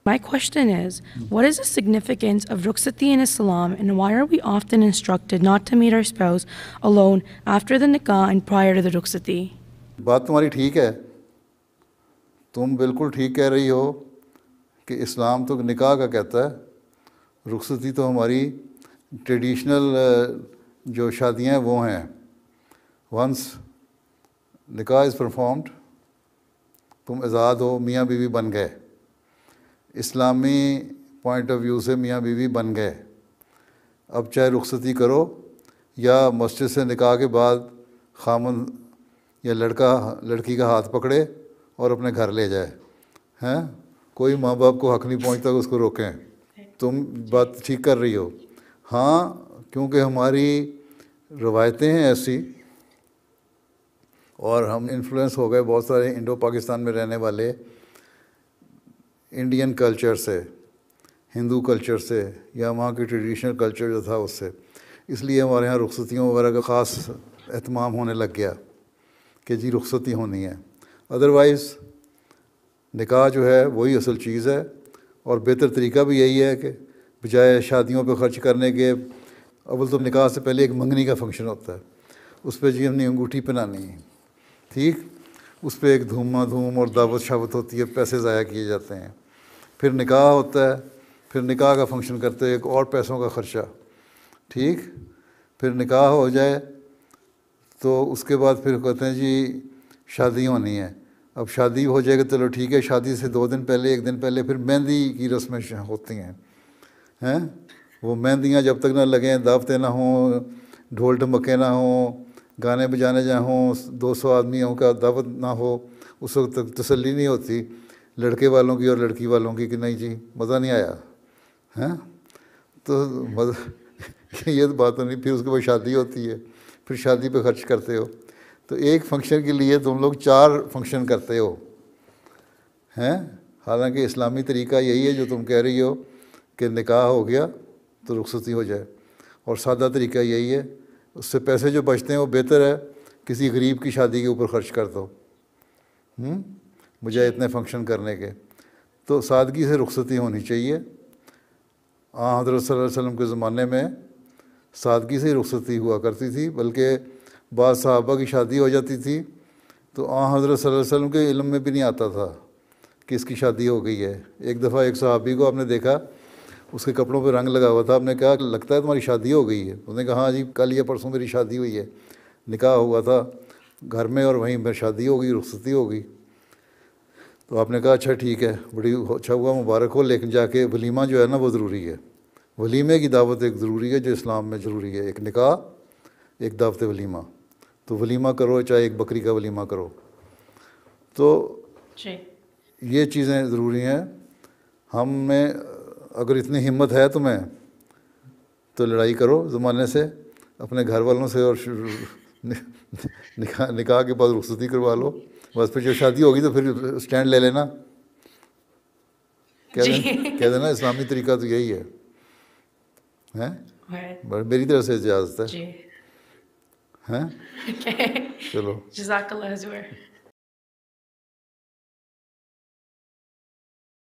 My question is, what is the significance of rukhsati in Islam, and why are we often instructed not to meet our spouse alone after the nikah and prior to the rukhsati? بات تمہاری ٹھیک ہے، تم بالکل ٹھیک کہہ رہی ہو کہ اسلام تو نکاح کا کہتا ہے، رخصتی تو ہماری ٹریڈیشنل جو شادیاں ہیں وہ ہیں. ونس نکاح از پرفارمڈ، تم آزاد ہو، میاں بیوی بن گئے، اسلامی پوائنٹ آف ویو سے میاں بیوی بن گئے. اب چاہے رخصتی کرو یا مسجد سے نکاح کے بعد خامن یا لڑکا لڑکی کا ہاتھ پکڑے اور اپنے گھر لے جائے، ہیں کوئی ماں باپ کو حق نہیں پہنچتا کہ اس کو روکیں. تم بات ٹھیک کر رہی ہو. ہاں کیونکہ ہماری روایتیں ہیں ایسی، اور ہم انفلوئنس ہو گئے بہت سارے انڈو پاکستان میں رہنے والے انڈین کلچر سے، ہندو کلچر سے، یا وہاں کی ٹریڈیشنل کلچر جو تھا اس سے. اس لیے ہمارے یہاں رخصتیوں وغیرہ کا خاص اہتمام ہونے لگ گیا کہ جی رخصتی ہونی ہے. ادروائز نکاح جو ہے وہی اصل چیز ہے، اور بہتر طریقہ بھی یہی ہے کہ بجائے شادیوں پہ خرچ کرنے کے، اول تو نکاح سے پہلے ایک منگنی کا فنکشن ہوتا ہے، اس پہ جی ہم نے انگوٹھی پہنانی ہے، ٹھیک، اس پہ ایک دھوما دھوم اور دعوت شاوت ہوتی ہے، پیسے ضائع کیے جاتے ہیں. پھر نکاح ہوتا ہے، پھر نکاح کا فنکشن کرتے ہیں، ایک اور پیسوں کا خرچہ، ٹھیک. پھر نکاح ہو جائے تو اس کے بعد پھر کہتے ہیں جی شادی ہونی ہے. اب شادی ہو جائے گا چلو ٹھیک ہے، شادی سے 2 دن پہلے 1 دن پہلے پھر مہندی کی رسمیں ہوتی ہیں. وہ مہندیاں جب تک نہ لگیں، دعوتیں نہ ہوں، ڈھول ڈھمکے نہ ہوں، گانے بجانے جہاں ہوں، 200 آدمیوں کا دعوت نہ ہو، اس وقت تک تسلی نہیں ہوتی لڑکے والوں کی اور لڑکی والوں کی کہ نہیں جی مزہ نہیں آیا. تو یہ بات نہیں. پھر اس کے بعد شادی ہوتی ہے، پھر شادی پہ خرچ کرتے ہو. تو ایک فنکشن کے لیے تم لوگ 4 فنکشن کرتے ہو، حالانکہ اسلامی طریقہ یہی ہے جو تم کہہ رہی ہو کہ نکاح ہو گیا تو رخصتی ہو جائے، اور سادہ طریقہ یہی ہے. اس سے پیسے جو بچتے ہیں وہ بہتر ہے کسی غریب کی شادی کے اوپر خرچ کر دو بجائے اتنے فنکشن کرنے کے. تو سادگی سے رخصتی ہونی چاہیے. حضرت صلی اللہ علیہ وسلم کے زمانے میں سادگی سے ہی رخصتی ہوا کرتی تھی، بلکہ بعض صحابہ کی شادی ہو جاتی تھی تو حضرت صلی اللہ علیہ وسلم کے علم میں بھی نہیں آتا تھا کہ اس کی شادی ہو گئی ہے. ایک دفعہ ایک صحابی کو آپ نے دیکھا اس کے کپڑوں پہ رنگ لگا ہوا تھا، آپ نے کہا لگتا ہے تمہاری شادی ہو گئی ہے. انہوں نے کہا ہاں جی کل یا پرسوں میری شادی ہوئی ہے، نکاح ہوا تھا گھر میں اور وہیں میری شادی ہو گئی، رخصتی ہو گئی. تو آپ نے کہا اچھا ٹھیک ہے، بڑی اچھا ہوا، مبارک ہو، لیکن جا کے ولیمہ جو ہے نا وہ ضروری ہے. ولیمے کی دعوت ایک ضروری ہے جو اسلام میں ضروری ہے، ایک نکاح ایک دعوت ولیمہ. تو ولیمہ کرو، چاہے ایک بکری کا ولیمہ کرو. تو یہ چیزیں ضروری ہیں. ہم میں اگر اتنی ہمت ہے تمہیں تو لڑائی کرو زمانے سے، اپنے گھر والوں سے، اور نکاح کے بعد رخصتی کروا لو. بس پھر جب شادی ہوگی تو پھر اسٹینڈ لے لینا، کہہ دینا اسلامی طریقہ تو یہی ہے. میری طرف سے اجازت ہے. چلو جزاک اللہ.